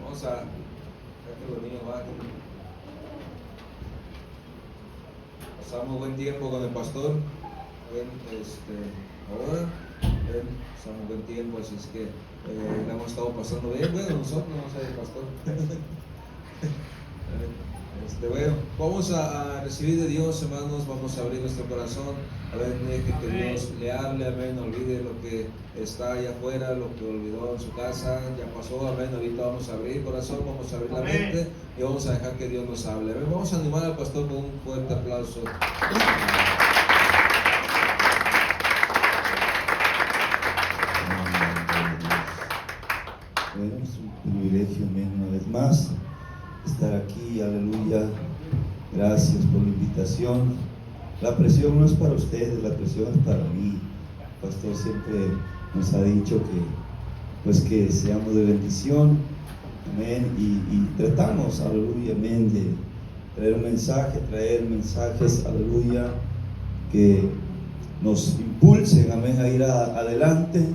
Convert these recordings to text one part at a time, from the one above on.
Vamos a que los niños bajen. Pasamos buen tiempo con el pastor. Ahora pasamos buen tiempo, así es que la hemos estado pasando bien. Bueno, nosotros no sé el pastor. Bueno, vamos a recibir de Dios, hermanos. Vamos a abrir nuestro corazón. A ver, deje que Dios le hable, amén. No olvide lo que está allá afuera, lo que olvidó en su casa, ya pasó, amén. Ahorita vamos a abrir el corazón, vamos a abrir la mente y vamos a dejar que Dios nos hable. Amén. Vamos a animar al pastor con un fuerte aplauso. Bueno, es un privilegio, amén, una vez más estar aquí, aleluya. Gracias por la invitación. La presión no es para ustedes, la presión es para mí. El pastor siempre nos ha dicho que seamos de bendición, amén, y tratamos, aleluya, amén, de traer mensajes, aleluya, que nos impulsen, amén, a ir adelante,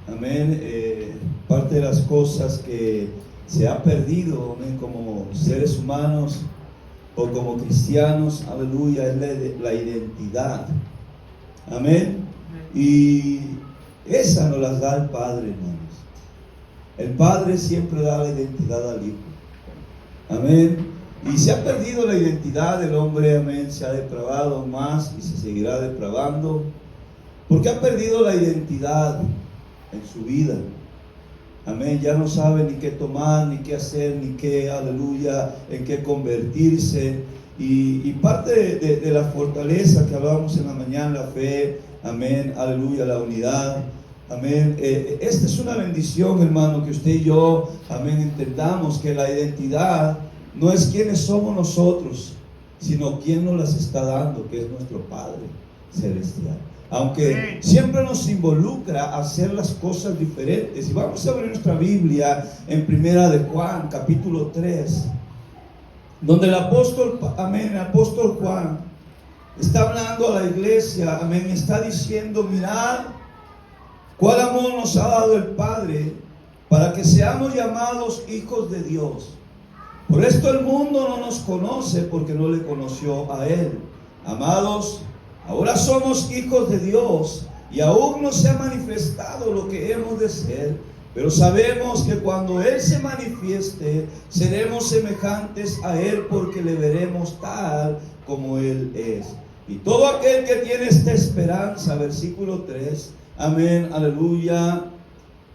amén. Parte de las cosas que se ha perdido, amén, como seres humanos o como cristianos, aleluya, es la identidad, amén. Y esa nos las da el Padre, hermanos. El Padre siempre da la identidad al Hijo, amén. Y se ha perdido la identidad del hombre, amén, se ha depravado más y se seguirá depravando, porque ha perdido la identidad en su vida. Amén, ya no sabe ni qué tomar, ni qué hacer, ni qué, aleluya, en qué convertirse. Y parte de la fortaleza que hablábamos en la mañana, la fe, amén, aleluya, la unidad, amén. Esta es una bendición, hermano, que usted y yo, amén, entendamos que la identidad no es quiénes somos nosotros, sino quién nos las está dando, que es nuestro Padre Celestial. Aunque siempre nos involucra a hacer las cosas diferentes. Y vamos a abrir nuestra Biblia en Primera de Juan, capítulo 3, donde el apóstol Juan está hablando a la iglesia, amén, está diciendo: mirad cuál amor nos ha dado el Padre para que seamos llamados hijos de Dios. Por esto el mundo no nos conoce, porque no le conoció a Él. Amados, ahora somos hijos de Dios y aún no se ha manifestado lo que hemos de ser, pero sabemos que cuando Él se manifieste, seremos semejantes a Él, porque le veremos tal como Él es. Y todo aquel que tiene esta esperanza, versículo 3, amén, aleluya,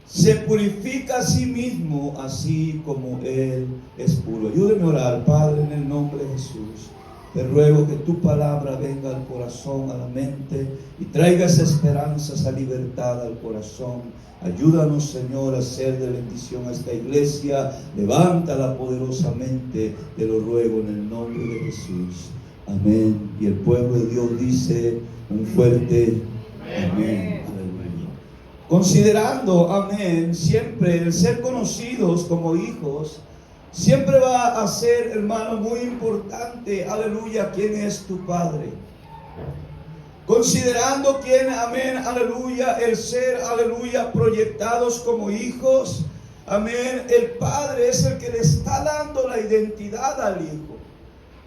se purifica a sí mismo, así como Él es puro. Ayúdeme a orar, Padre, en el nombre de Jesús. Te ruego que tu palabra venga al corazón, a la mente, y traiga esa esperanza, esa libertad al corazón. Ayúdanos, Señor, a ser de bendición a esta iglesia. Levántala poderosamente, te lo ruego en el nombre de Jesús. Amén. Y el pueblo de Dios dice un fuerte amén. Aleluya. Considerando, amén, siempre el ser conocidos como hijos, siempre va a ser, hermano, muy importante, aleluya, quién es tu Padre. Considerando quién, amén, aleluya, el ser, aleluya, proyectados como hijos, amén, el Padre es el que le está dando la identidad al Hijo.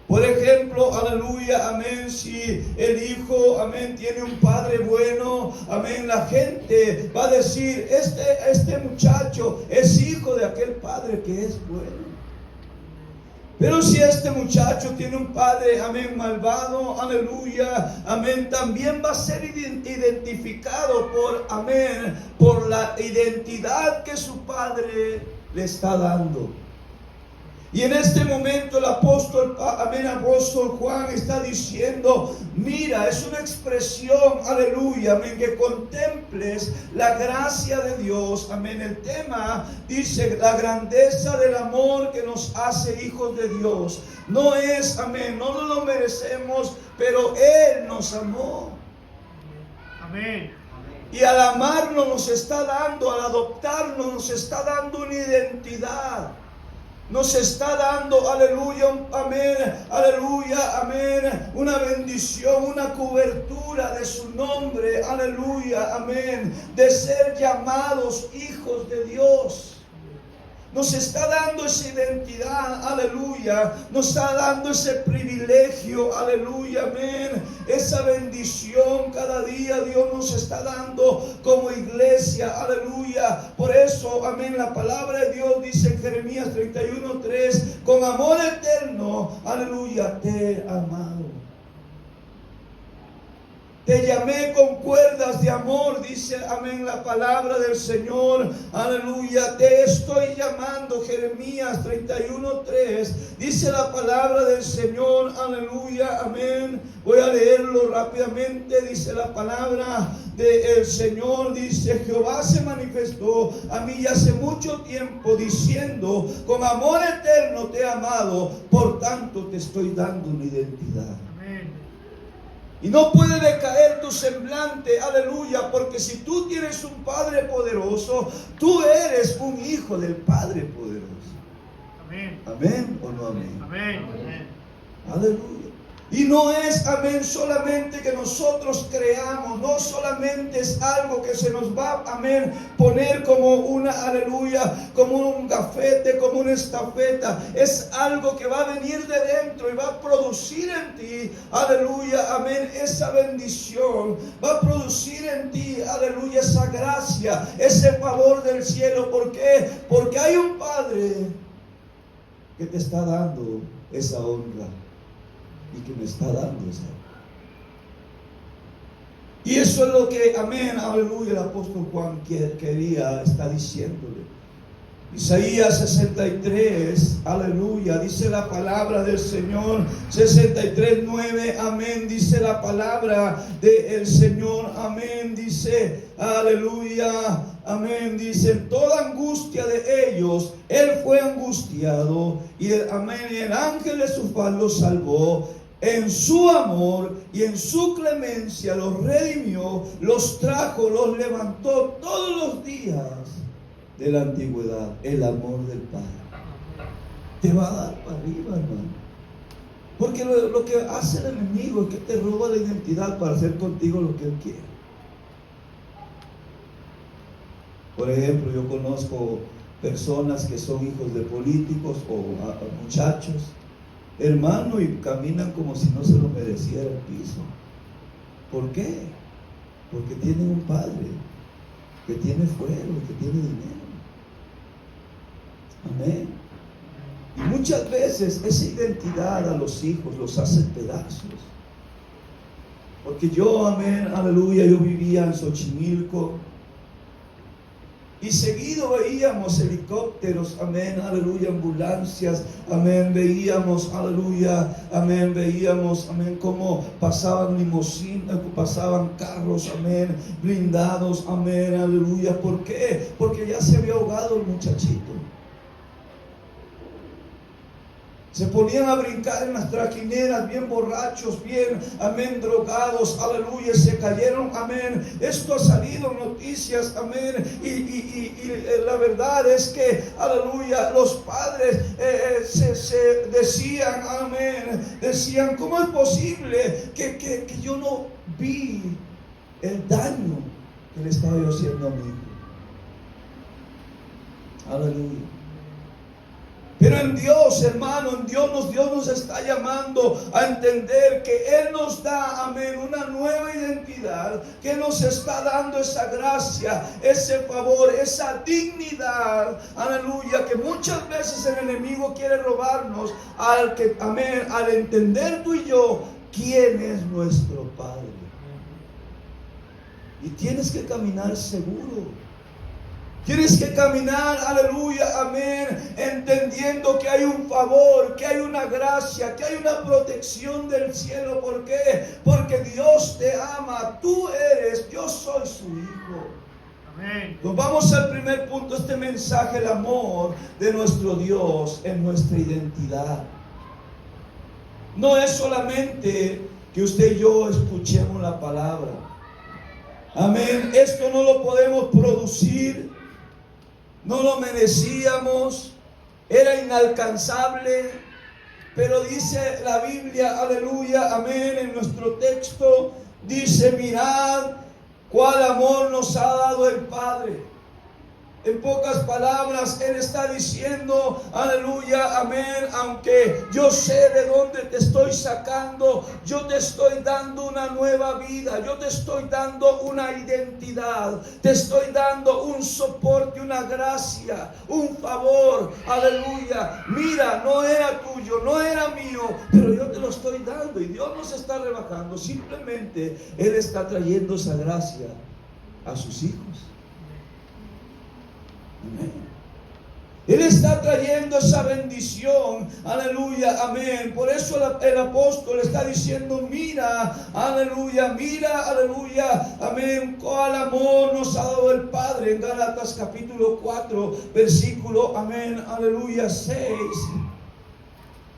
Por ejemplo, aleluya, amén, si el hijo, amén, tiene un padre bueno, amén, la gente va a decir: este muchacho es hijo de aquel padre que es bueno. Pero si este muchacho tiene un padre, amén, malvado, aleluya, amén, también va a ser identificado por la identidad que su padre le está dando. Y en este momento el apóstol Juan está diciendo: mira, es una expresión, aleluya, amén, que contemples la gracia de Dios, amén. El tema dice: la grandeza del amor que nos hace hijos de Dios. No es, amén, no nos lo merecemos, pero Él nos amó. Amén. Y al amarnos nos está dando, al adoptarnos nos está dando una identidad. Nos está dando, aleluya, amén, aleluya, amén, una bendición, una cobertura de su nombre, aleluya, amén, de ser llamados hijos de Dios. nos está dando esa identidad, aleluya, nos está dando ese privilegio, aleluya, amén, esa bendición cada día Dios nos está dando como iglesia, aleluya. Por eso, amén, la palabra de Dios dice en Jeremías 31:3, con amor eterno, aleluya, te he amado. Te llamé con cuerdas de amor, dice, amén, la palabra del Señor, aleluya. Te estoy llamando, Jeremías 31:3, dice la palabra del Señor, aleluya, amén. Voy a leerlo rápidamente, dice la palabra del Señor, dice, Jehová se manifestó a mí hace mucho tiempo, diciendo, con amor eterno te he amado, por tanto te estoy dando una identidad. Y no puede decaer tu semblante, aleluya, porque si tú tienes un Padre poderoso, tú eres un hijo del Padre poderoso. Amén. ¿Amén o no amén? Amén. Amén. Aleluya. Y no es, amén, solamente que nosotros creamos, no solamente es algo que se nos va, amén, poner como una, aleluya, como un gafete, como una estafeta. Es algo que va a venir de dentro y va a producir en ti, aleluya, amén, esa bendición. Va a producir en ti, aleluya, esa gracia, ese favor del cielo. ¿Por qué? Porque hay un Padre que te está dando esa honra y que me está dando esa. Y eso es lo que, amén, aleluya, el apóstol Juan quería, está diciéndole. Isaías 63, aleluya, dice la palabra del Señor, 63:9, amén, dice la palabra del Señor, amén, dice, aleluya, amén, dice, toda angustia de ellos, Él fue angustiado, y amén, el ángel de su faz los salvó. En su amor y en su clemencia los redimió, los trajo, los levantó todos los días de la antigüedad. El amor del Padre te va a dar para arriba, hermano. Porque lo que hace el enemigo es que te roba la identidad para hacer contigo lo que él quiere. Por ejemplo, yo conozco personas que son hijos de políticos o muchachos, hermano, y caminan como si no se lo mereciera el piso. ¿Por qué? Porque tienen un padre que tiene fuero, que tiene dinero. Amén. Y muchas veces esa identidad a los hijos los hace pedazos. Porque yo, amén, aleluya, yo vivía en Xochimilco. Y seguido veíamos helicópteros, amén, aleluya, ambulancias, amén, veíamos, aleluya, amén, veíamos, amén, cómo pasaban limusinas, pasaban carros, amén, blindados, amén, aleluya. ¿Por qué? Porque ya se había ahogado el muchachito. Se ponían a brincar en las trajineras, bien borrachos, bien, amén, drogados, aleluya, se cayeron, amén. Esto ha salido en noticias, amén. Y la verdad es que, aleluya, los padres se decían, amén, decían, ¿cómo es posible que yo no vi el daño que le estaba yo haciendo a mi hijo? Aleluya. Pero en Dios, hermano, en Dios nos está llamando a entender que Él nos da, amén, una nueva identidad, que nos está dando esa gracia, ese favor, esa dignidad, aleluya, que muchas veces el enemigo quiere robarnos, amén, al entender tú y yo quién es nuestro Padre. Y tienes que caminar seguro. Tienes que caminar, aleluya, amén, entendiendo que hay un favor, que hay una gracia, que hay una protección del cielo. ¿Por qué? Porque Dios te ama, tú eres, yo soy su hijo. Amén. Nos vamos al primer punto de este mensaje, el amor de nuestro Dios en nuestra identidad. No es solamente que usted y yo escuchemos la palabra. Amén, esto no lo podemos producir. No lo merecíamos, era inalcanzable, pero dice la Biblia, aleluya, amén, en nuestro texto, dice, mirad cuál amor nos ha dado el Padre. En pocas palabras, Él está diciendo, aleluya, amén, aunque yo sé de dónde te estoy sacando, yo te estoy dando una nueva vida, yo te estoy dando una identidad, te estoy dando un soporte, una gracia, un favor, aleluya. Mira, no era tuyo, no era mío, pero yo te lo estoy dando y Dios no se está rebajando, simplemente Él está trayendo esa gracia a sus hijos. Amén. Él está trayendo esa bendición, aleluya, amén. Por eso el apóstol está diciendo, mira, aleluya, amén, cuál amor nos ha dado el Padre, en Gálatas capítulo 4, versículo, amén, aleluya, 6.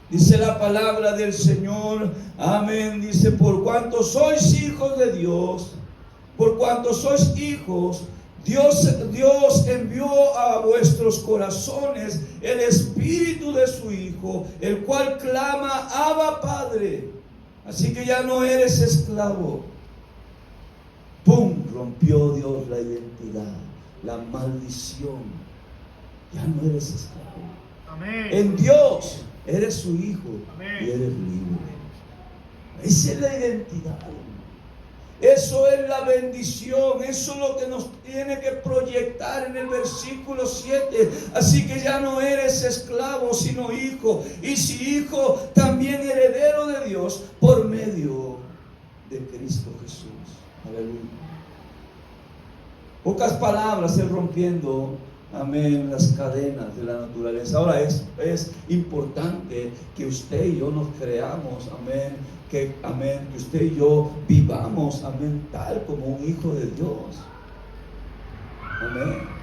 Dice la palabra del Señor, amén, dice, por cuanto sois hijos de Dios, por cuanto sois hijos, Dios envió a vuestros corazones el Espíritu de su Hijo, el cual clama, Abba, Padre. Así que ya no eres esclavo. ¡Pum! Rompió Dios la identidad, la maldición. Ya no eres esclavo. Amén. En Dios eres su hijo. Amén. Y eres libre. Esa es la identidad. Eso es la bendición, eso es lo que nos tiene que proyectar en el versículo 7. Así que ya no eres esclavo, sino hijo. Y si hijo, también heredero de Dios por medio de Cristo Jesús. Aleluya. Pocas palabras, Él rompiendo, amén, las cadenas de la naturaleza. Ahora es importante que usted y yo nos creamos, amén, que usted y yo vivamos, amén, tal como un hijo de Dios. Amén.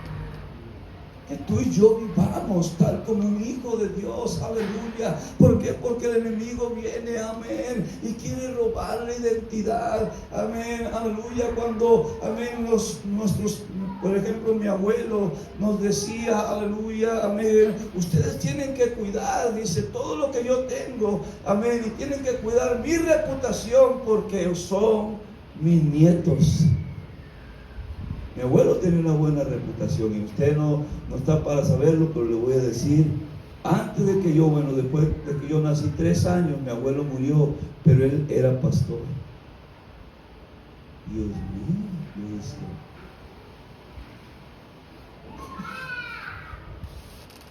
Que tú y yo vivamos tal como un hijo de Dios, aleluya. ¿Por qué? Porque el enemigo viene, amén, y quiere robar la identidad, amén, aleluya. Cuando, amén, por ejemplo, mi abuelo nos decía, aleluya, amén, ustedes tienen que cuidar, dice, todo lo que yo tengo, amén, y tienen que cuidar mi reputación porque son mis nietos. Mi abuelo tiene una buena reputación y usted no está para saberlo, pero le voy a decir, antes de que yo, después de que yo nací 3 años, mi abuelo murió, pero él era pastor. Dios mío, Dios mío.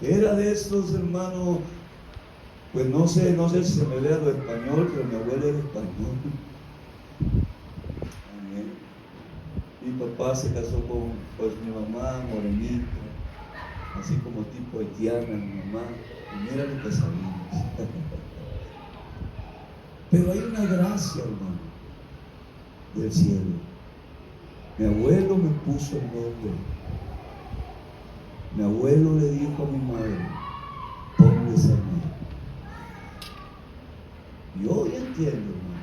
Era de estos, hermanos, pues no sé si se me vea lo español, pero mi abuelo era español. Amén. Mi papá se casó con mi mamá, morenita, así como tipo haitiana, mi mamá, y mira lo que salimos. Pero hay una gracia, hermano, del cielo. Mi abuelo me puso el nombre. Mi abuelo le dijo a mi madre, ponle esa mano. Y hoy entiendo, hermano,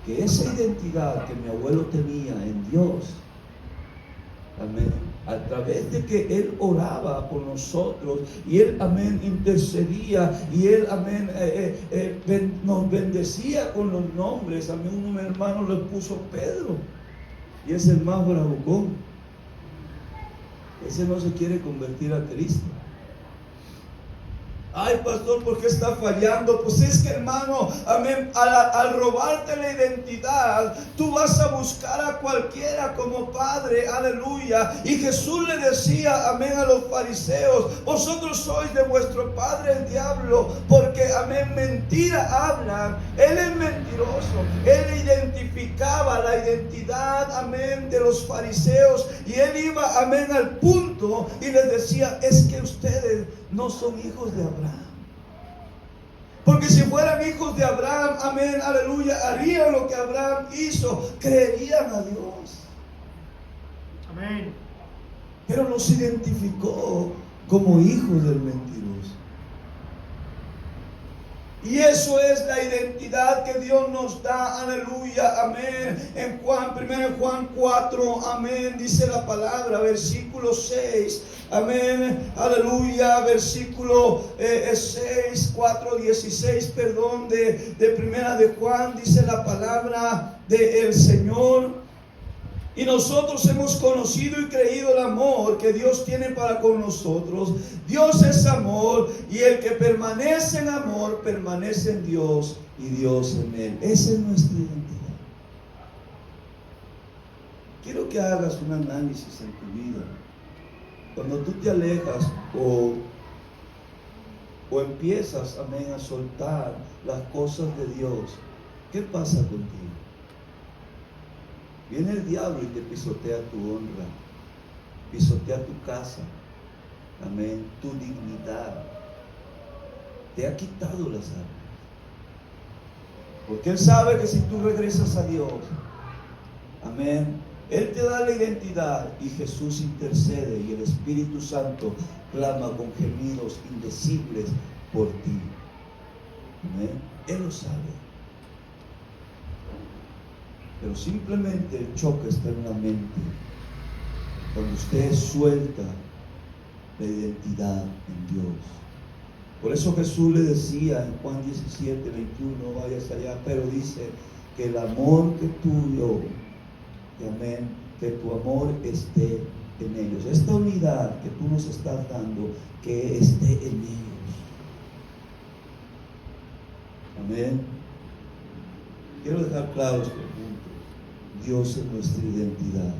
que esa identidad que mi abuelo tenía en Dios, amén, a través de que él oraba por nosotros y él, amén, intercedía y él, amén, nos bendecía con los nombres. A mí un hermano le puso Pedro y es el más bravucón. Ese no se quiere convertir a Cristo. Ay, pastor, ¿por qué está fallando? Pues es que, hermano, amén, al robarte la identidad, tú vas a buscar a cualquiera como padre, aleluya. Y Jesús le decía, amén, a los fariseos, vosotros sois de vuestro padre el diablo, porque, amén, mentira hablan. Él es mentiroso. Él identificaba la identidad, amén, de los fariseos, y él iba, amén, al punto y les decía, es que ustedes no son hijos de Abraham. Porque si fueran hijos de Abraham, amén, aleluya, harían lo que Abraham hizo, creerían a Dios. Amén. Pero los identificó como hijos del mentiroso. Y eso es la identidad que Dios nos da, aleluya, amén. En 1 Juan 4, amén, dice la palabra, versículo 6, amén, aleluya, versículo 6, 4, 16, perdón, de 1 de Juan, dice la palabra del Señor. Y nosotros hemos conocido y creído el amor que Dios tiene para con nosotros. Dios es amor, y el que permanece en amor permanece en Dios y Dios en él. Esa es nuestra identidad. Quiero que hagas un análisis en tu vida. Cuando tú te alejas o empiezas, amén, a soltar las cosas de Dios, ¿qué pasa contigo? Viene el diablo y te pisotea tu honra, pisotea tu casa, amén, tu dignidad. Te ha quitado las armas. Porque Él sabe que si tú regresas a Dios, amén, Él te da la identidad y Jesús intercede y el Espíritu Santo clama con gemidos indecibles por ti. Amén. Él lo sabe. Pero simplemente el choque está en la mente. Cuando usted suelta la identidad en Dios. Por eso Jesús le decía en Juan 17, 21, no vayas allá, pero dice que el amor que tuyo, amén, que tu amor esté en ellos. Esta unidad que tú nos estás dando, que esté en ellos. Amén. Quiero dejar claro este punto. Dios es nuestra identidad.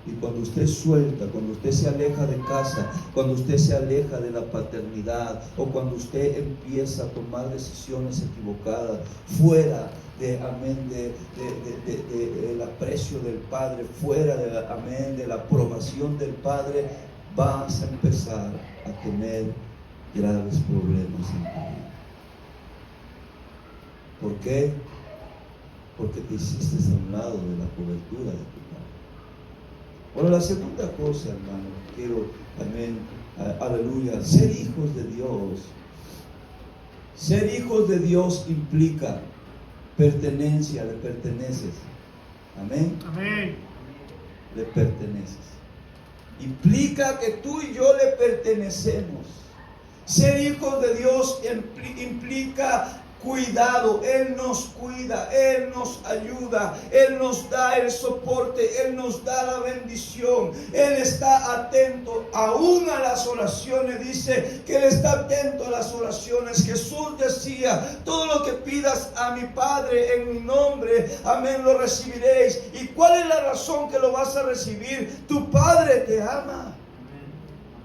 Y cuando usted suelta, cuando usted se aleja de casa, cuando usted se aleja de la paternidad, o cuando usted empieza a tomar decisiones equivocadas, fuera de, amén, del aprecio del Padre, fuera de, amén, de la aprobación del Padre, vas a empezar a tener graves problemas en tu vida. ¿Por qué? Porque te hiciste a un lado de la cobertura de tu Padre. Bueno, la segunda cosa, hermano, quiero, amén, aleluya, ser hijos de Dios. Ser hijos de Dios implica pertenencia, le perteneces. Amén. Amén. Le perteneces. Implica que tú y yo le pertenecemos. Ser hijos de Dios implica cuidado. Él nos cuida, Él nos ayuda, Él nos da el soporte, Él nos da la bendición. Él está atento aún a las oraciones. Dice que Él está atento a las oraciones. Jesús decía: todo lo que pidas a mi Padre en mi nombre, amén, lo recibiréis. ¿Y cuál es la razón que lo vas a recibir? Tu Padre te ama.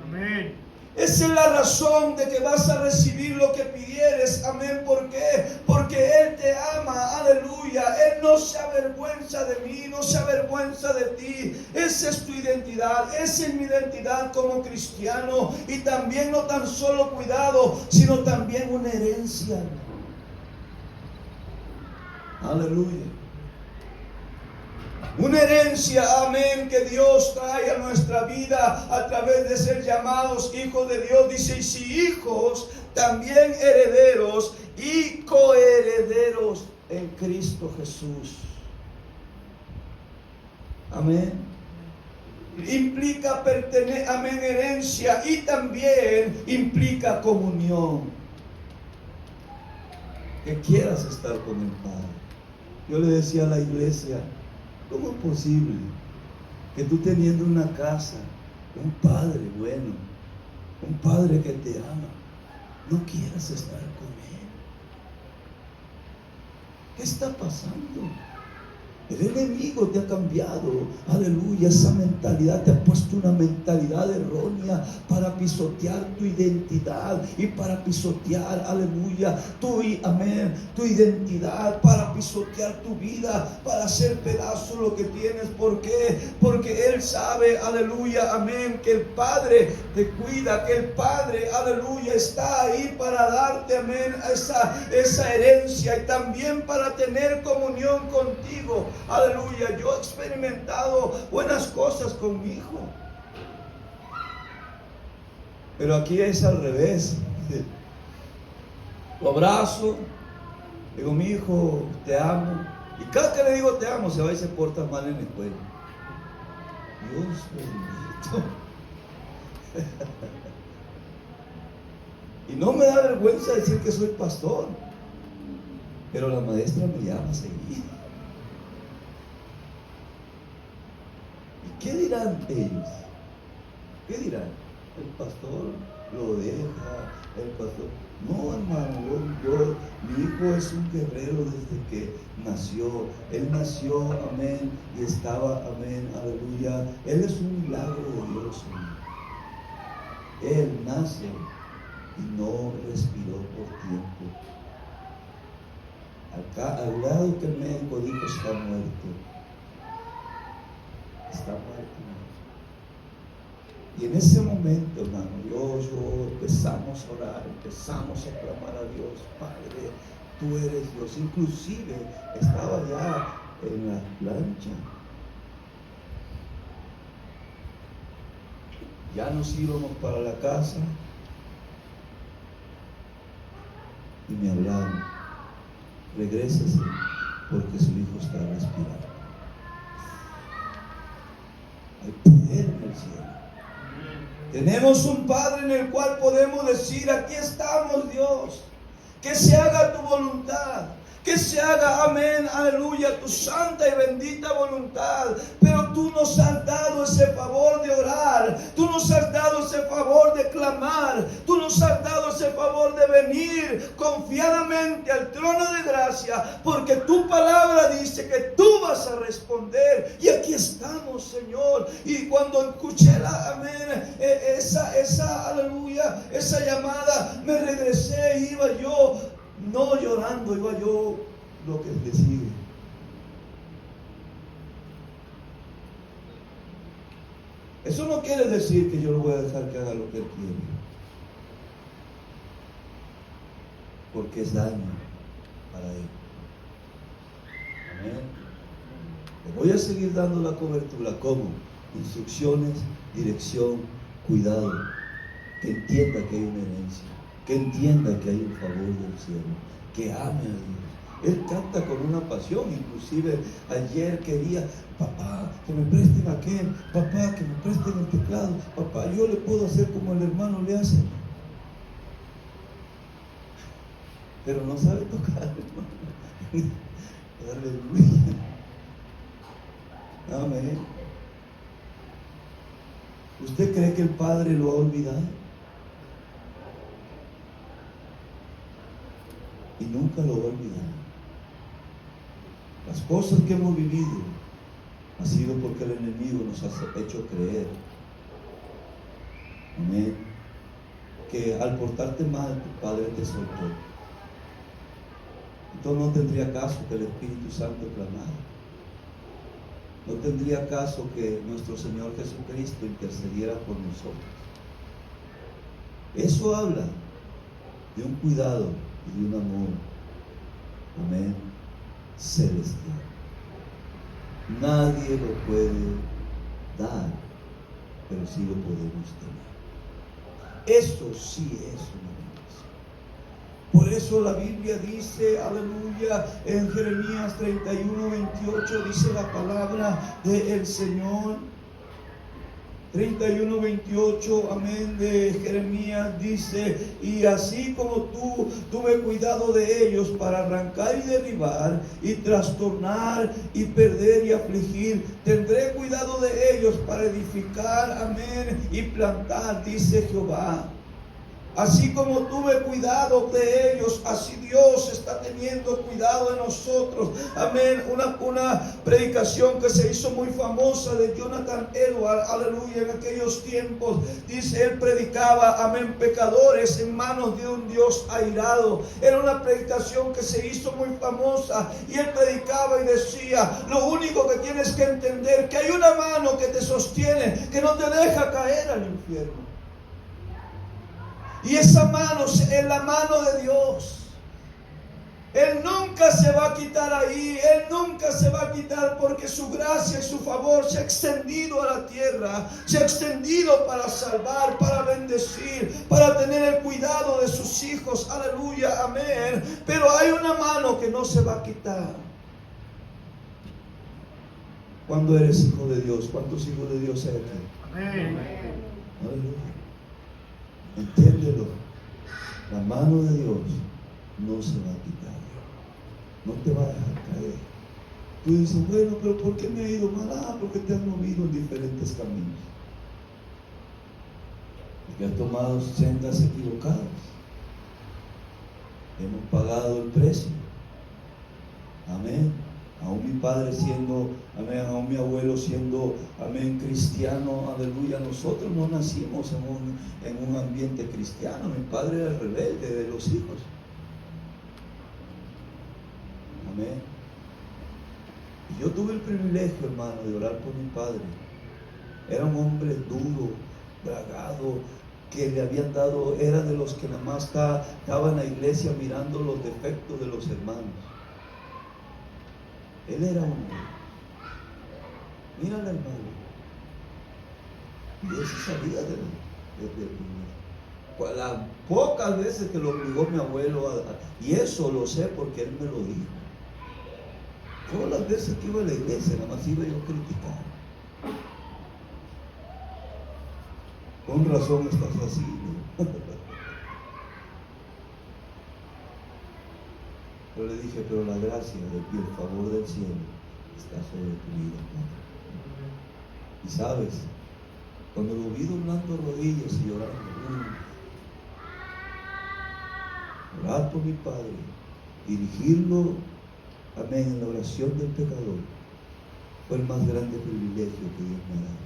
Amén. Esa es la razón de que vas a recibir lo que pidieres. Amén. ¿Por qué? Porque Él te ama. Aleluya. Él no se avergüenza de mí, no se avergüenza de ti. Esa es tu identidad. Esa es mi identidad como cristiano. Y también no tan solo cuidado, sino también una herencia. Aleluya. Una herencia, amén, que Dios trae a nuestra vida a través de ser llamados hijos de Dios. Dice: y si hijos, también herederos y coherederos en Cristo Jesús. Amén. Implica amén, herencia, y también implica comunión. Que quieras estar con el Padre. Yo le decía a la iglesia: ¿cómo es posible que tú, teniendo una casa, un Padre bueno, un Padre que te ama, no quieras estar con Él? ¿Qué está pasando? El enemigo te ha cambiado, aleluya, esa mentalidad, te ha puesto una mentalidad errónea para pisotear tu identidad y para pisotear, aleluya, tu identidad, para pisotear tu vida, para hacer pedazo lo que tienes. ¿Por qué? Porque Él sabe, aleluya, amén, que el Padre te cuida, que el Padre, aleluya, está ahí para darte, amén, esa herencia, y también para tener comunión contigo. Aleluya. Yo he experimentado buenas cosas con mi hijo, pero aquí es al revés. Lo abrazo, digo: mi hijo, te amo. Y cada que le digo te amo, se va y se porta mal en la escuela. Dios bendito. Y no me da vergüenza decir que soy pastor, pero la maestra me llama a seguir. ¿qué dirán ellos? ¿Qué dirán? El pastor lo deja, el pastor. No, hermano, mi hijo es un guerrero desde que nació. Él nació, amén, y estaba, amén, aleluya. Él es un milagro de Dios, hermano. Él nace y no respiró por tiempo. Acá, al lado que el médico dijo, está muerto. Está muerto. Y en ese momento, hermano, yo empezamos a orar, empezamos a clamar a Dios. Padre, tú eres Dios. Inclusive estaba ya en la plancha. Ya nos íbamos para la casa y me hablaron: regrésese porque su hijo está respirando. Hay poder en el cielo. Tenemos un Padre en el cual podemos decir: aquí estamos, Dios, que se haga tu voluntad, que se haga, amén, aleluya, tu santa y bendita voluntad. Pero tú nos has dado ese favor de orar, tú nos has dado ese favor de clamar, tú nos has dado ese favor de venir confiadamente al trono de gracia, porque tu palabra dice que tú vas a responder. Y aquí estamos, Señor. Y cuando escuché amén, esa aleluya, esa llamada, me regresé, iba yo no llorando, iba yo lo que le sigue. Eso no quiere decir que yo lo voy a dejar que haga lo que él quiere, porque es daño para él. Amén. Le voy a seguir dando la cobertura. ¿Cómo? Instrucciones, dirección, cuidado. Que entienda que hay una herencia, que entienda que hay un favor del cielo, que ame a Dios. Él canta con una pasión. Inclusive ayer quería: papá, que me presten aquel, papá, que me presten el teclado, papá, yo le puedo hacer como el hermano le hace. Pero no sabe tocar, hermano. Aleluya. Amén. ¿Usted cree que el Padre lo ha olvidado? Y nunca lo va a olvidar. Las cosas que hemos vivido ha sido porque el enemigo nos ha hecho creer, amén, que al portarte mal tu Padre te soltó. Entonces no tendría caso que el Espíritu Santo clamara. No tendría caso que nuestro Señor Jesucristo intercediera por nosotros. Eso habla de un cuidado y de un amor, amén, celestial. Nadie lo puede dar, pero sí lo podemos tener. Eso sí es una bendición. Por eso la Biblia dice, aleluya, en Jeremías 31:28 dice la palabra del Señor. 31:28, amén, de Jeremías dice: y así como tú tuve cuidado de ellos para arrancar y derribar y trastornar y perder y afligir, tendré cuidado de ellos para edificar, amén, y plantar, dice Jehová. Así como tuve cuidado de ellos, así Dios está teniendo cuidado de nosotros. Amén. Una predicación que se hizo muy famosa de Jonathan Edwards, aleluya, en aquellos tiempos. Dice, él predicaba, amén, pecadores en manos de un Dios airado. Era una predicación que se hizo muy famosa. Y él predicaba y decía: lo único que tienes que entender, que hay una mano que te sostiene, que no te deja caer al infierno. Y esa mano es la mano de Dios. Él nunca se va a quitar ahí. Él nunca se va a quitar, porque su gracia y su favor se ha extendido a la tierra. Se ha extendido para salvar, para bendecir, para tener el cuidado de sus hijos. Aleluya, amén. Pero hay una mano que no se va a quitar. Cuando eres hijo de Dios, ¿cuántos hijos de Dios hay aquí? Amén. Aleluya. Entiéndelo, la mano de Dios no se va a quitar, no te va a dejar caer. Tú dices, bueno, pero ¿por qué me he ido mal? Porque te has movido en diferentes caminos. Porque has tomado sendas equivocadas. Hemos pagado el precio. Amén. Aún mi padre siendo, amén, aún mi abuelo siendo, amén, cristiano, aleluya. Nosotros no nacimos en un ambiente cristiano. Mi padre era el rebelde de los hijos. Amén. Y yo tuve el privilegio, hermano, de orar por mi padre. Era un hombre duro, bragado, que le habían dado, era de los que nada más estaba en la iglesia mirando los defectos de los hermanos. Él era un hombre. Mírale, hermano. Y él se sabía de las pocas veces que lo obligó mi abuelo y eso lo sé porque él me lo dijo. Todas las veces que iba a la iglesia, nada más iba yo a criticar. Con razón estás así, ¿no? Yo le dije, pero la gracia y el favor del cielo está sobre tu vida, Padre. Y sabes, cuando lo vi doblando rodillas y llorando, orar por mi Padre, dirigirlo, amén, en la oración del pecador, fue el más grande privilegio que Dios me ha dado.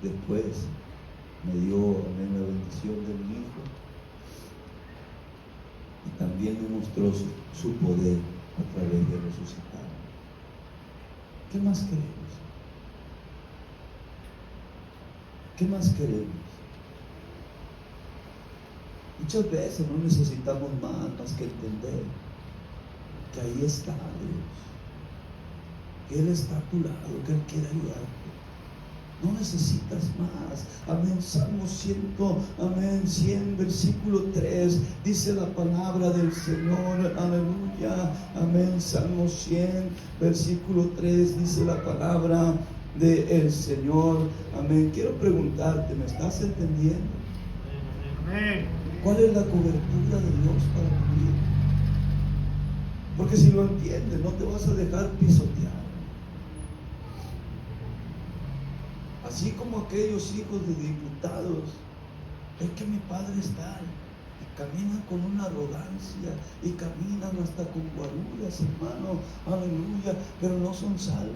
Después me dio, amén, la bendición de mi hijo y también me mostró su poder a través de resucitar. ¿Qué más queremos? ¿Qué más queremos? Muchas veces no necesitamos más que entender que ahí está Dios, que Él está a tu lado, que Él quiere ayudarte. No necesitas más. Amén. Salmo 100, versículo 3, dice la palabra del Señor. Aleluya. Amén. Salmo 100, versículo 3, dice la palabra del Señor. Amén. Quiero preguntarte, ¿me estás entendiendo? Amén. ¿Cuál es la cobertura de Dios para tu vida? Porque si lo entiendes, no te vas a dejar pisotear. Así como aquellos hijos de diputados, es que mi padre está, y caminan con una arrogancia, y caminan hasta con guaruras, hermano, aleluya, pero no son salvos.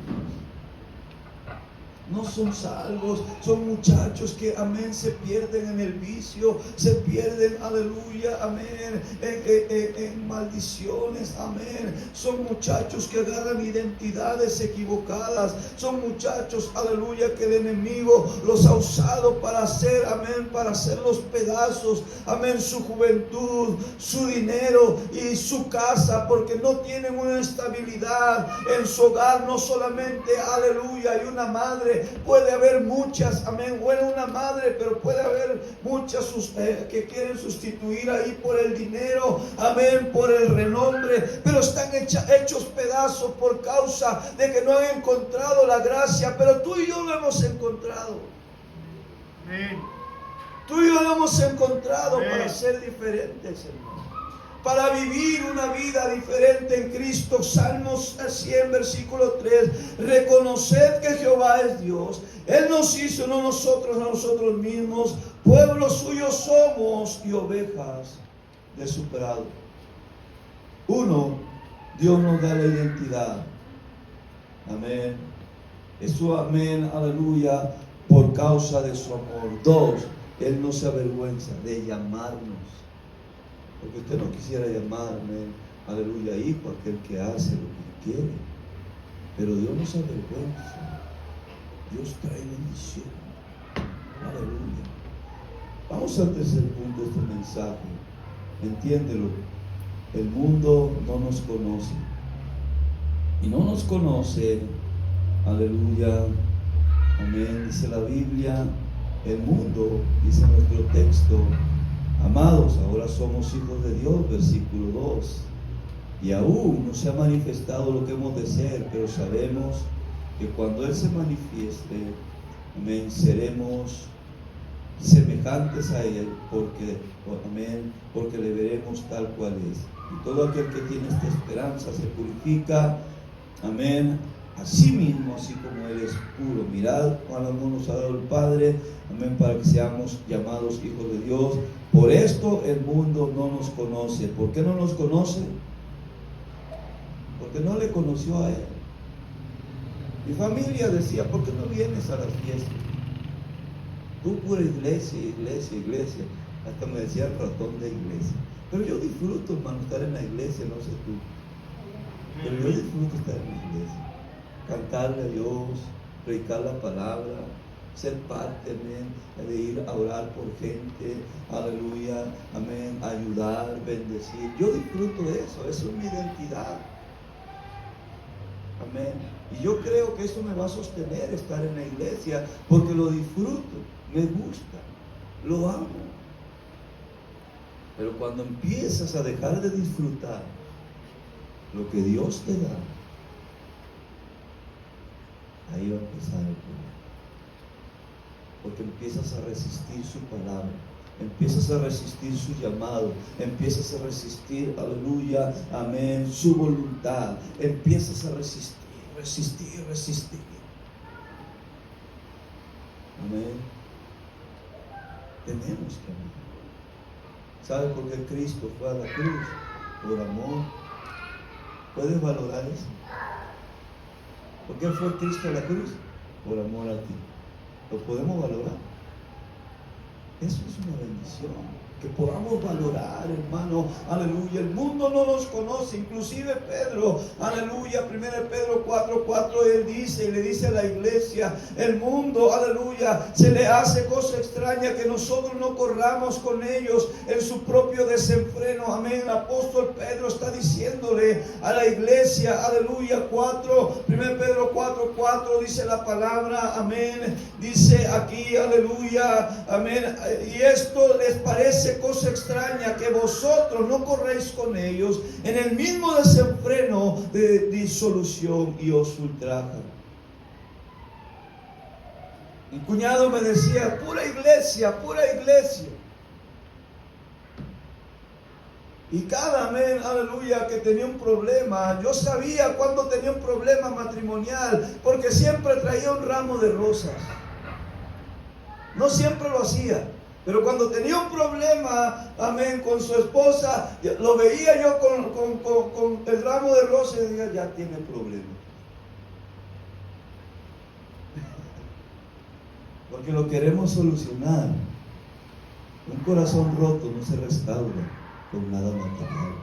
No son salvos, son muchachos que, amén, se pierden en el vicio, se pierden, aleluya, amén, en maldiciones, amén. Son muchachos que agarran identidades equivocadas, son muchachos, aleluya, que el enemigo los ha usado para hacer, amén, para hacer los pedazos, amén, su juventud, su dinero y su casa, porque no tienen una estabilidad en su hogar. No solamente, aleluya, hay una madre, puede haber muchas, amén, bueno, una madre, pero puede haber muchas que quieren sustituir ahí por el dinero, amén, por el renombre, pero están hechos pedazos por causa de que no han encontrado la gracia. Pero tú y yo lo hemos encontrado. Amén. Tú y yo lo hemos encontrado. Amén. Para ser diferentes, hermano, para vivir una vida diferente en Cristo. Salmos 100, versículo 3. Reconoced que Jehová es Dios. Él nos hizo, no nosotros a nosotros mismos. Pueblo suyo somos y ovejas de su prado. Uno, Dios nos da la identidad. Amén. Eso, amén, aleluya, por causa de su amor. Dos, Él no se avergüenza de llamarnos. Porque usted no quisiera llamarme, aleluya, hijo, aquel que hace lo que quiere. Pero Dios no se avergüenza. Dios trae bendición. Aleluya. Vamos al tercer punto de este mensaje. Entiéndelo. El mundo no nos conoce. Y no nos conoce, aleluya, amén, dice la Biblia, el mundo, dice nuestro texto. Amados, ahora somos hijos de Dios, versículo 2. Y aún no se ha manifestado lo que hemos de ser, pero sabemos que cuando Él se manifieste, amén, seremos semejantes a Él, porque, amén, porque le veremos tal cual es. Y todo aquel que tiene esta esperanza se purifica, amén, así mismo, así como Él es puro. Mirad cuál amor nos ha dado el Padre, amén, para que seamos llamados hijos de Dios. Por esto el mundo no nos conoce. ¿Por qué no nos conoce? Porque no le conoció a Él. Mi familia decía, ¿por qué no vienes a las fiestas? Tú pura iglesia, iglesia, iglesia. Hasta me decía el ratón de iglesia. Pero yo disfruto, hermano, estar en la iglesia, no sé tú. Pero yo disfruto estar en la iglesia. Cantarle a Dios, predicar la palabra, ser parte, amén, de ir a orar por gente, aleluya, amén, ayudar, bendecir. Yo disfruto de eso es mi identidad. Amén. Y yo creo que eso me va a sostener estar en la iglesia, porque lo disfruto, me gusta, lo amo. Pero cuando empiezas a dejar de disfrutar lo que Dios te da, ahí va a empezar el problema. Porque empiezas a resistir su palabra, empiezas a resistir su llamado, empiezas a resistir, aleluya, amén, su voluntad, empiezas a resistir. Amén. Tenemos que amar. ¿Sabe por qué Cristo fue a la cruz? Por amor. ¿Puedes valorar eso? ¿Por qué fue Cristo a la cruz? Por amor a ti. ¿Lo podemos valorar? Eso es una bendición. Que podamos valorar, hermano, aleluya. El mundo no nos conoce, inclusive Pedro, aleluya, 1 Pedro 4:4, él dice, y le dice a la iglesia, el mundo, aleluya, se le hace cosa extraña que nosotros no corramos con ellos en su propio desenfreno. Amén. El apóstol Pedro está diciéndole a la iglesia, aleluya, 1 Pedro 4:4 dice la palabra, amén, dice aquí, aleluya, amén, y esto les parece cosa extraña que vosotros no corréis con ellos en el mismo desenfreno de disolución y os ultrajan. Mi cuñado me decía, pura iglesia, pura iglesia. Y cada amén, aleluya, que tenía un problema, yo sabía cuando tenía un problema matrimonial, porque siempre traía un ramo de rosas. No siempre lo hacía. Pero cuando tenía un problema, amén, con su esposa, lo veía yo con el ramo de rosas y decía, ya tiene problema. Porque lo queremos solucionar. Un corazón roto no se restaura con nada material.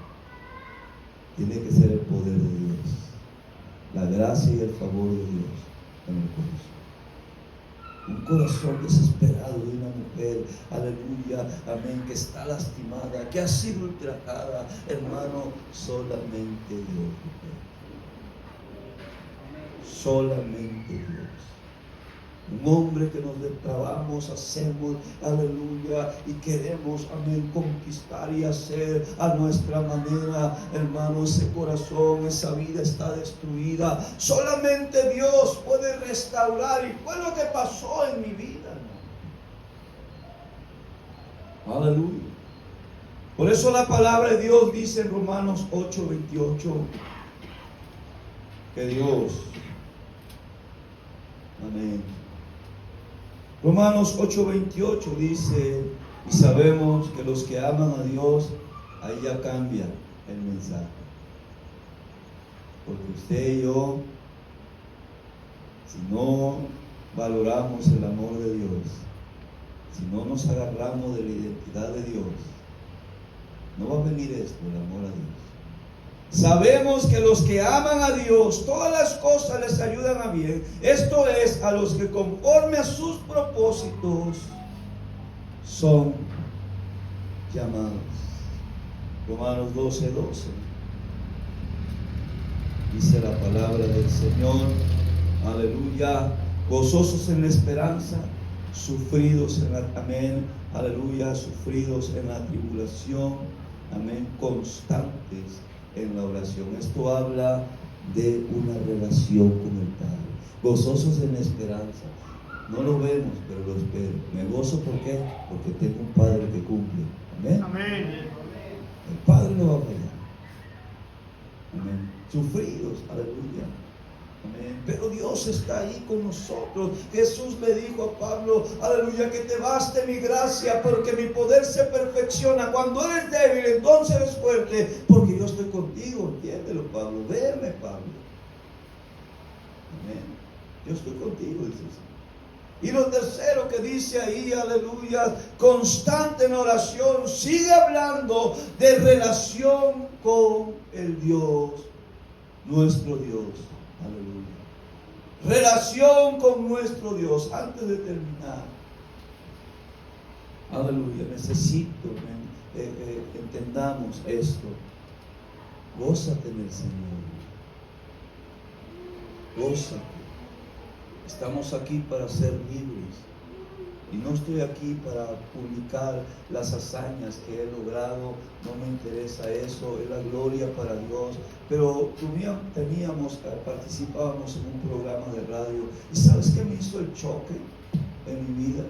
Tiene que ser el poder de Dios, la gracia y el favor de Dios en el corazón. Un corazón desesperado de una mujer, aleluya, amén, que está lastimada, que ha sido ultrajada, hermano, solamente Dios. Solamente Dios. Un hombre que nos depravamos, hacemos, aleluya, y queremos, amén, conquistar y hacer a nuestra manera, hermano, ese corazón, esa vida está destruida. Solamente Dios puede restaurar, y fue lo que pasó en mi vida, hermano. Aleluya. Por eso la palabra de Dios dice en Romanos 8:28 que Dios, amén. Romanos 8:28 dice, y sabemos que los que aman a Dios, ahí ya cambia el mensaje. Porque usted y yo, si no valoramos el amor de Dios, si no nos agarramos de la identidad de Dios, no va a venir esto, el amor a Dios. Sabemos que los que aman a Dios, todas las cosas les ayudan a bien. Esto es, a los que conforme a sus propósitos son llamados. Romanos 12:12. Dice la palabra del Señor, aleluya, gozosos en la esperanza, sufridos en la, amén, aleluya, sufridos en la tribulación, amén, constantes en la oración. Esto habla de una relación con el Padre. Gozosos en la esperanza. No lo vemos, pero lo espero. Me gozo, ¿por qué? Porque tengo un Padre que cumple. Amén. Amén. El Padre no va a fallar. Amén. Sufridos, aleluya. Amén. Pero Dios está ahí con nosotros. Jesús le dijo a Pablo, aleluya, que te baste mi gracia, porque mi poder se perfecciona. Cuando eres débil, entonces eres fuerte, porque yo estoy contigo. Entiéndelo, Pablo. Veme, Pablo. Amén. Yo estoy contigo, dice el Señor. Y lo tercero que dice ahí, aleluya, constante en oración, sigue hablando de relación con el Dios, nuestro Dios. Aleluya. Relación con nuestro Dios. Antes de terminar, aleluya, necesito entendamos esto. Gózate en el Señor. Gózate. Estamos aquí para ser libres. Y no estoy aquí para publicar las hazañas que he logrado. No me interesa eso. Es la gloria para Dios. Pero participábamos en un programa de radio. ¿Y sabes qué me hizo el choque en mi vida?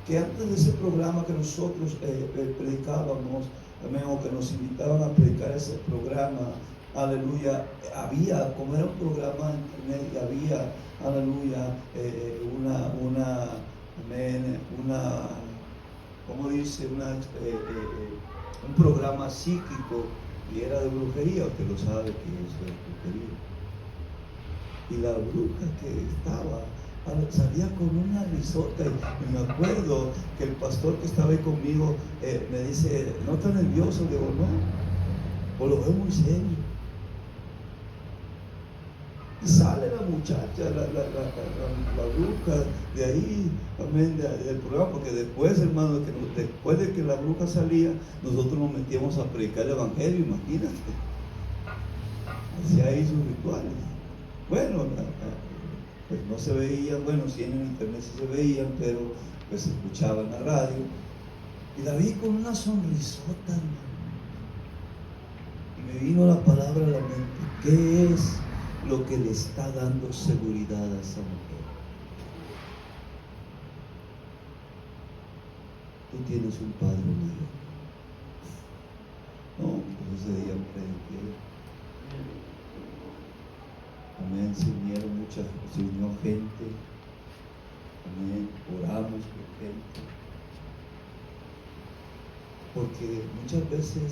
Que antes de ese programa que nosotros predicábamos, o que nos invitaban a predicar ese programa, aleluya, había, como era un programa en internet, había, aleluya, ¿cómo dice? Un programa psíquico, y era de brujería. Usted lo sabe que eso es brujería. Y la bruja que estaba salía con una risota, y me acuerdo que el pastor que estaba ahí conmigo me dice, ¿no estás nervioso? Le digo, no, o lo veo muy serio. Y sale la muchacha, la bruja de ahí, amén, del programa, porque después, hermano, después de que la bruja salía, nosotros nos metíamos a predicar el evangelio, imagínate. Hacía ahí sus rituales. Bueno, pues no se veían, bueno, sí en el internet sí se veían, pero pues se escuchaba en la radio. Y la vi con una sonrisota, hermano. Y me vino la palabra a la mente. ¿Qué es lo que le está dando seguridad a esa mujer? Tú tienes un Padre mío. No, pues ese día prediqué. Amén, se unió gente. Amén, oramos por gente. Porque muchas veces,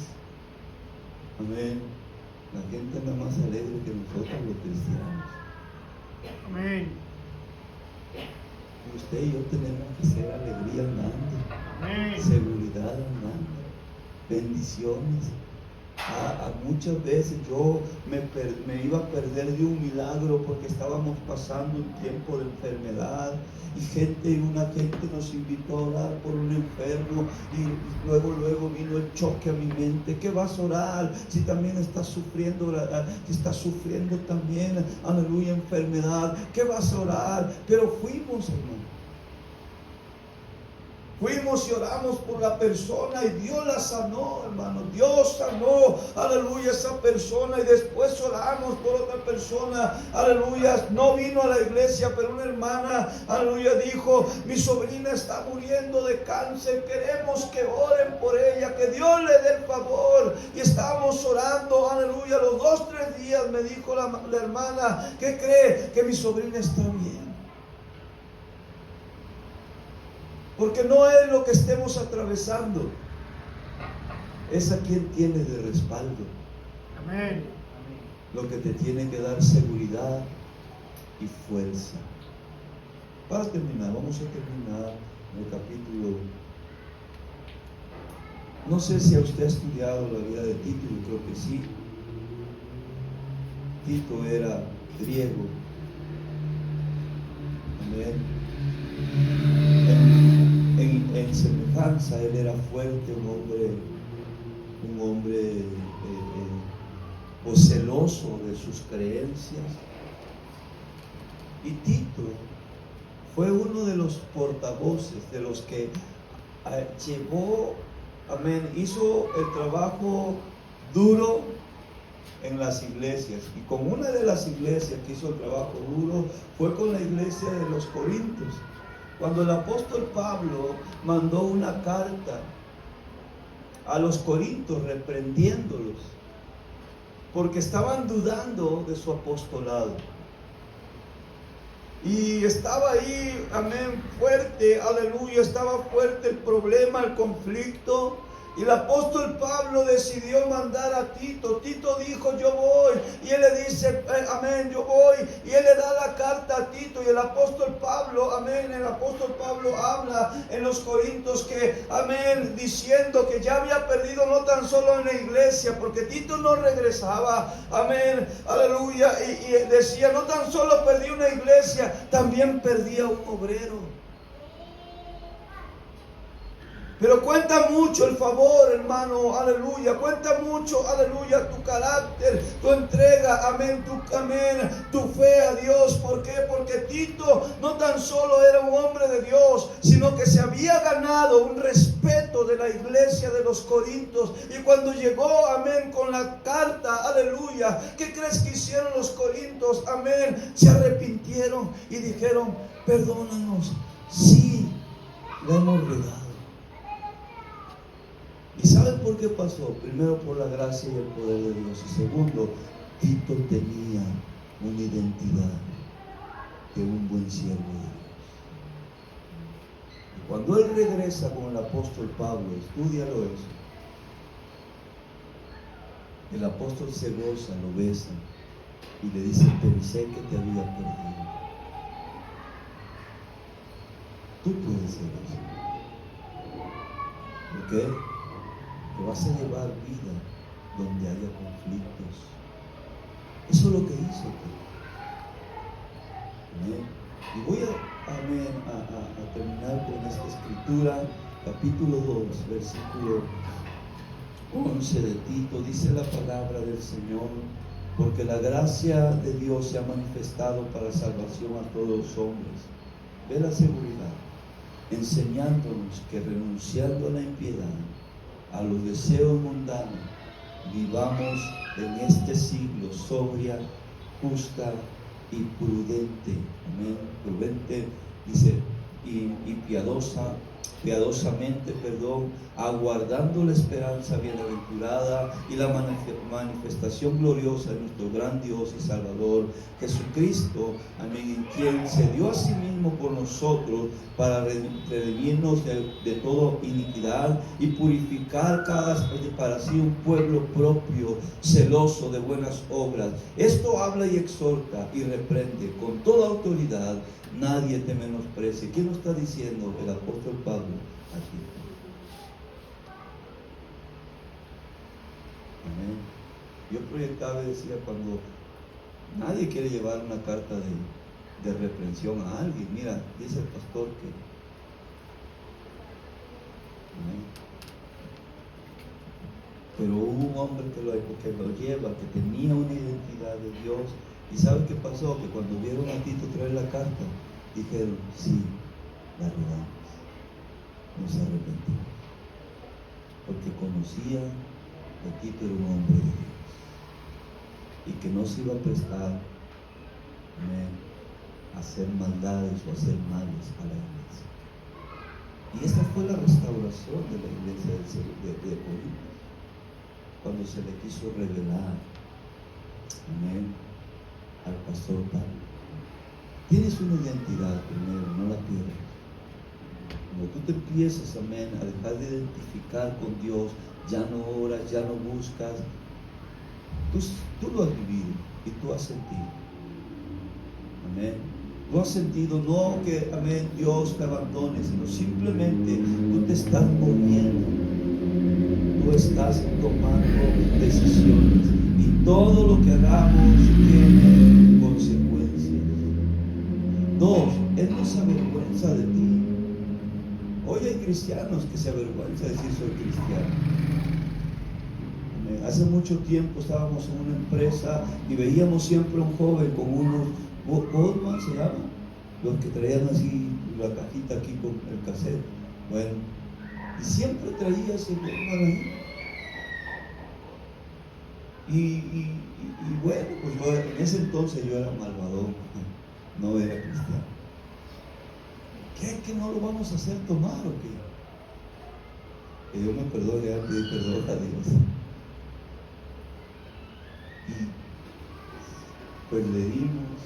amén, la gente anda más alegre que nosotros los cristianos. Amén. Y usted y yo tenemos que ser alegría andando, Amén. seguridad andando, bendiciones. Muchas veces yo me iba a perder de un milagro porque estábamos pasando un tiempo de enfermedad, y una gente nos invitó a orar por un enfermo, y luego vino el choque a mi mente. ¿Qué vas a orar si también estás sufriendo, también, aleluya, enfermedad? ¿Qué vas a orar? Pero fuimos, hermano. Fuimos y oramos por la persona, y Dios la sanó, hermano. Dios sanó, aleluya, esa persona. Y después oramos por otra persona, aleluya. No vino a la iglesia, pero una hermana, aleluya, dijo: mi sobrina está muriendo de cáncer, queremos que oren por ella, que Dios le dé el favor. Y estábamos orando, aleluya. Los 2-3 días me dijo la hermana: ¿qué cree? Que mi sobrina está bien. Porque no es lo que estemos atravesando, es a quien tienes de respaldo. Amén. Lo que te tiene que dar seguridad y fuerza. Para terminar, vamos a terminar el capítulo. No sé si usted ha estudiado la vida de Tito, yo creo que sí. Tito era griego. Amén. En semejanza, él era fuerte, un hombre celoso de sus creencias. Y Tito fue uno de los portavoces, de los que llevó, amén, hizo el trabajo duro en las iglesias. Y con una de las iglesias que hizo el trabajo duro fue con la iglesia de los Corintios. Cuando el apóstol Pablo mandó una carta a los corintios reprendiéndolos, porque estaban dudando de su apostolado. Y estaba ahí, amén, fuerte, aleluya, estaba fuerte el problema, el conflicto. Y el apóstol Pablo decidió mandar a Tito. Tito dijo, yo voy. Y él le dice, amén, yo voy. Y él le da la carta a Tito. Y el apóstol Pablo, amén, el apóstol Pablo habla en los Corintios que, amén, diciendo que ya había perdido no tan solo en la iglesia, porque Tito no regresaba, amén, aleluya. Y decía, no tan solo perdí una iglesia, también perdía un obrero. Pero cuenta mucho el favor, hermano, aleluya. Cuenta mucho, aleluya, tu carácter, tu entrega, amén, tu fe a Dios. ¿Por qué? Porque Tito no tan solo era un hombre de Dios, sino que se había ganado un respeto de la iglesia de los Corintios. Y cuando llegó, amén, con la carta, aleluya, ¿qué crees que hicieron los Corintios? Amén, se arrepintieron y dijeron, perdónanos, sí, le hemos regado. ¿Y saben por qué pasó? Primero, por la gracia y el poder de Dios. Y segundo, Tito tenía una identidad de un buen siervo de Dios. Y cuando él regresa con el apóstol Pablo, estúdialo eso. El apóstol se goza, lo besa y le dice, pensé que te había perdido. Tú puedes ser eso. ¿Por qué? Te vas a llevar vida donde haya conflictos. Eso es lo que hizo. Amén. Y voy a terminar con esta escritura, capítulo 2, versículo 11 de Tito. Dice la palabra del Señor, porque la gracia de Dios se ha manifestado para salvación a todos los hombres. Ve la seguridad, enseñándonos que renunciando a la impiedad, a los deseos mundanos, vivamos en este siglo sobria, justa y prudente. Amén. Prudente, dice, y piadosamente, aguardando la esperanza bienaventurada y la manifestación gloriosa de nuestro gran Dios y Salvador, Jesucristo, amén, en quien se dio a sí mismo por nosotros para redimirnos de toda iniquidad y purificar para sí un pueblo propio, celoso de buenas obras. Esto habla y exhorta y reprende con toda autoridad. Nadie te menosprecie. ¿Quién lo está diciendo? El apóstol Pablo aquí. Amén. Yo proyectaba y decía, cuando nadie quiere llevar una carta de reprensión a alguien, mira, dice el pastor que amén. Pero hubo un hombre que lo lleva, que tenía una identidad de Dios. ¿Y sabes qué pasó? Que cuando vieron a Tito traer la carta, dijeron, sí, la regamos, nos arrepentimos, porque conocían que Tito era un hombre de Dios y que no se iba a prestar, amén, a hacer maldades o a hacer males a la iglesia. Y esa fue la restauración de la iglesia de Corinto, cuando se le quiso revelar, amén, al pastor Pablo. Tienes una identidad primero, no la pierdas. Cuando tú te empiezas, amén, a dejar de identificar con Dios, ya no oras, ya no buscas, tú lo has vivido y tú has sentido. Amén. Tú has sentido no que, amén, Dios te abandone, sino simplemente tú te estás moviendo, tú estás tomando decisiones y todo lo que hagamos tiene consecuencias. 2, Él no se avergüenza de ti. Hoy hay cristianos que se avergüenzan de decir soy cristiano. Hace mucho tiempo estábamos en una empresa y veíamos siempre a un joven con unos Goldman, se llama, los que traían así la cajita aquí con el cassette. Bueno, y siempre traía ese Goldman ahí. Y bueno, pues yo en ese entonces yo era malvadón, no era cristiano. ¿Qué? ¿Que no lo vamos a hacer tomar o qué? Que Dios me perdone, ya pedí perdón a Dios. Y pues le dimos,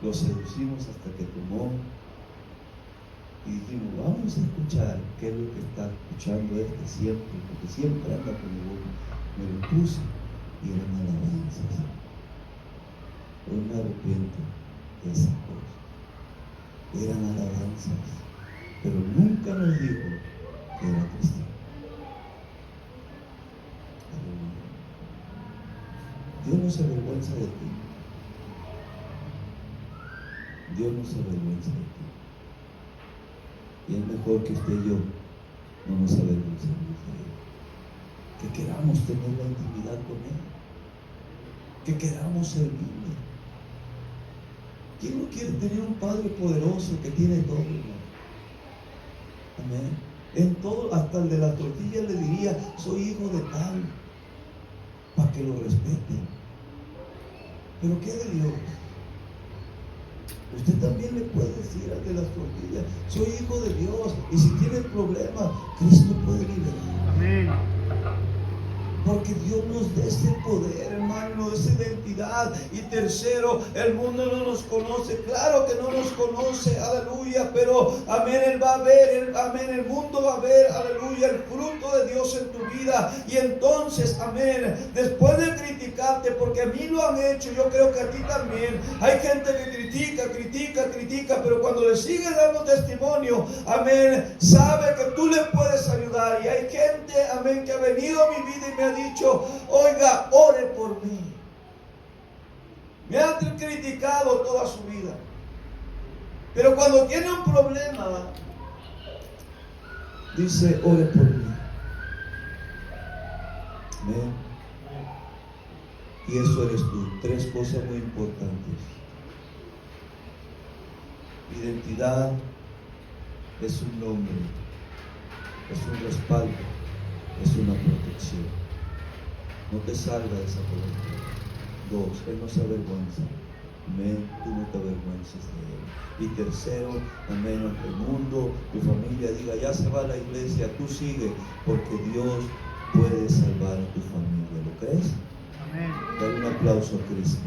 lo seducimos hasta que tomó. Y dijimos, vamos a escuchar qué es lo que está escuchando siempre, porque siempre anda con mi boca. Me lo puse y eran alabanzas. Hoy me arrepiento de esa cosa. Eran alabanzas, pero nunca nos dijo que era cristiano. Aleluya. Dios no se avergüenza de ti. Dios no se avergüenza de ti. Y es mejor que usted y yo no nos avergoncemos de Él. Que queramos tener la intimidad con Él. Que queramos servirle. ¿Quién no quiere tener un Padre poderoso que tiene todo? Amén. En todo, hasta el de la tortilla le diría, soy hijo de tal, para que lo respeten. Pero ¿qué de Dios? Usted también le puede decir al de las tortillas, soy hijo de Dios, y si tiene problemas, Cristo puede liberar. Amén. Porque Dios nos da ese poder, hermano, nos da esa identidad. Y tercero, el mundo no nos conoce. Claro que no nos conoce, aleluya. Pero, amén, Él va a ver, amén, el mundo va a ver, aleluya, el fruto de Dios en tu vida. Y entonces, amén, después de criticarte, porque a mí lo han hecho, yo creo que a ti también. Hay gente que critica, pero cuando le sigues dando testimonio, amén, sabe que tú le puedes ayudar. Y hay gente, amén, que ha venido a mi vida y me ha dicho, oiga, ore por mí. Me han criticado toda su vida, pero cuando tiene un problema, dice, ore por mí. Amén. Y eso eres tú. Tres cosas muy importantes. Identidad es un nombre, es un respaldo, es una protección. No te salga de esa protección. Dos, Él no se avergüenza. Amén, tú no te avergüences de Él. Y tercero, amén, aunque el mundo, tu familia diga, ya se va a la iglesia, tú sigue, porque Dios puede salvar a tu familia. ¿Lo crees? Amén. Dale un aplauso a Cristo.